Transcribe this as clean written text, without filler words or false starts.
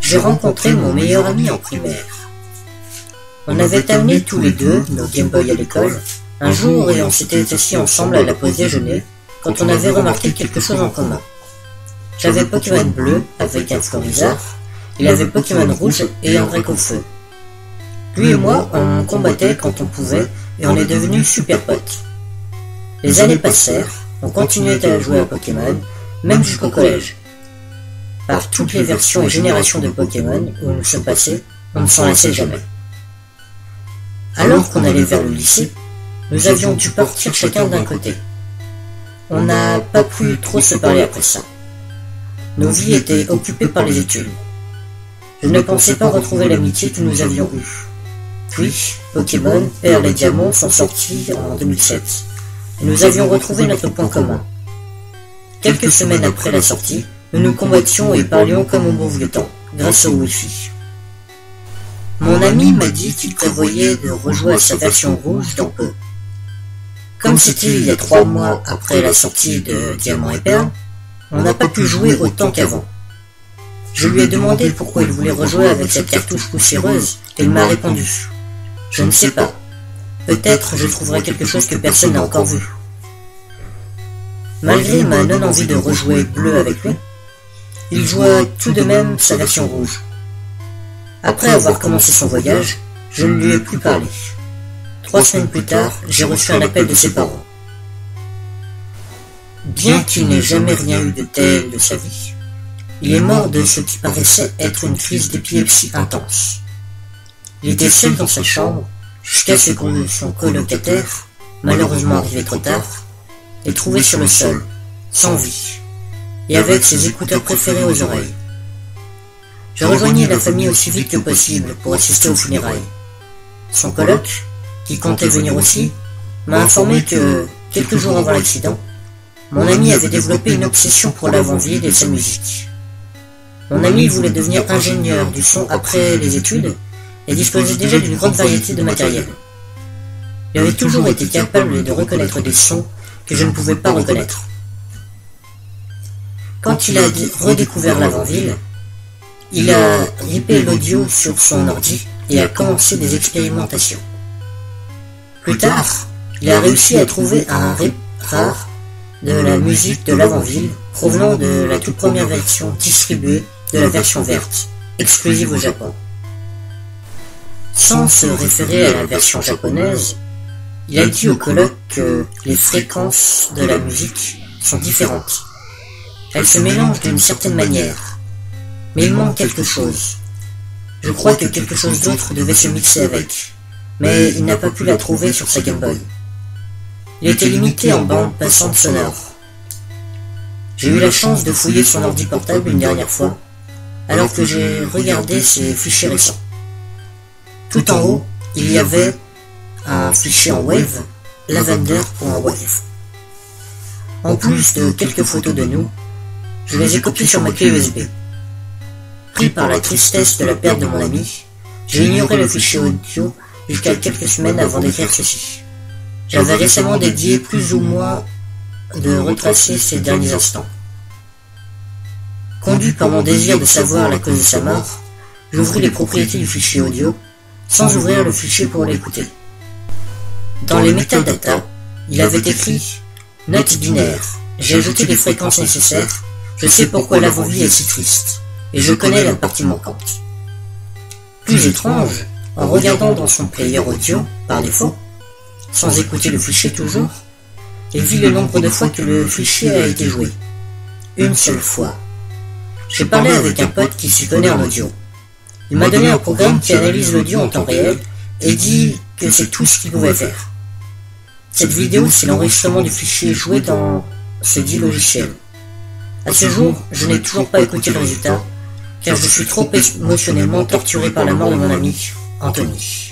j'ai rencontré mon meilleur ami en primaire. On avait amené tous les deux nos Game Boy à l'école un jour et on s'était assis ensemble à la pause déjeuner quand on avait remarqué quelque chose en commun. J'avais Pokémon bleu avec un Florizard, il avait Pokémon rouge et un Dracofeu. Lui et moi, on combattait quand on pouvait et on est devenus super potes. Les années passèrent, on continuait à jouer à Pokémon, même jusqu'au collège. Par toutes les versions et générations de Pokémon où nous sommes passés, on ne s'en lassait jamais. Alors qu'on allait vers le lycée, nous avions dû partir chacun d'un côté. On n'a pas pu trop se parler après ça. Nos vies étaient occupées par les études. Je ne pensais pas retrouver l'amitié que nous avions eue. Puis, Pokémon, Perle et Diamant sont sortis en 2007, et nous avions retrouvé notre point commun. Quelques semaines après la sortie, nous nous combattions et parlions comme au bon vieux temps, grâce au Wi-Fi. Mon ami m'a dit qu'il prévoyait de rejouer à sa version rouge dans peu. Comme c'était il y a 3 mois après la sortie de Diamant et Perle, on n'a pas pu jouer autant qu'avant. Je lui ai demandé pourquoi il voulait rejouer avec cette cartouche poussiéreuse, et il m'a répondu « Je ne sais pas. Peut-être je trouverai quelque chose que personne n'a encore vu. » Malgré ma non-envie de rejouer bleu avec lui, il joua tout de même sa version rouge. Après avoir commencé son voyage, je ne lui ai plus parlé. 3 semaines plus tard, j'ai reçu un appel de ses parents. Bien qu'il n'ait jamais rien eu de tel de sa vie, il est mort de ce qui paraissait être une crise d'épilepsie intense. Il était seul dans sa chambre, jusqu'à ce que son colocataire, malheureusement arrivé trop tard, est trouvé sur le sol, sans vie, et avec ses écouteurs préférés aux oreilles. Je rejoignis la famille aussi vite que possible pour assister aux funérailles. Son coloc, qui comptait venir aussi, m'a informé que, quelques jours avant l'accident, mon ami avait développé une obsession pour l'avant-vide et sa musique. Mon ami voulait devenir ingénieur du son après les études et disposait déjà d'une grande variété de matériel. Il avait toujours été capable de reconnaître des sons que je ne pouvais pas reconnaître. Quand il a redécouvert l'avant-ville, il a ripé l'audio sur son ordi et a commencé des expérimentations. Plus tard, il a réussi à trouver un rip rare de la musique de l'avant-ville provenant de la toute première version distribuée de la version verte, exclusive au Japon. Sans se référer à la version japonaise, il a dit au coloc que les fréquences de la musique sont différentes. Elles se mélangent d'une certaine manière, mais il manque quelque chose. Je crois que quelque chose d'autre devait se mixer avec, mais il n'a pas pu la trouver sur sa Game Boy. Il était limité en bande passante sonore. J'ai eu la chance de fouiller son ordi portable une dernière fois, alors que j'ai regardé ses fichiers récents. Tout en haut, il y avait un fichier en Wave, lavender.wave. En plus de quelques photos de nous, je les ai copiées sur ma clé USB. Pris par la tristesse de la perte de mon ami, j'ai ignoré le fichier audio jusqu'à quelques semaines avant d'écrire ceci. J'avais récemment dédié plus ou moins de retracer ces derniers instants. Conduit par mon désir de savoir la cause de sa mort, j'ouvris les propriétés du fichier audio, sans ouvrir le fichier pour l'écouter. Dans les métadatas, il avait écrit « Note binaire, j'ai ajouté les fréquences nécessaires, je sais pourquoi l'avant-vie est si triste, et je connais la partie manquante. » Plus étrange, en regardant dans son player audio, par défaut, sans écouter le fichier toujours, il vit le nombre de fois que le fichier a été joué. Une seule fois. J'ai parlé avec un pote qui s'y connaît en audio. Il m'a donné un programme qui analyse l'audio en temps réel et dit que c'est tout ce qu'il pouvait faire. Cette vidéo, c'est l'enregistrement du fichier joué dans ce dit logiciel. À ce jour, je n'ai toujours pas écouté le résultat, car je suis trop émotionnellement torturé par la mort de mon ami, Anthony.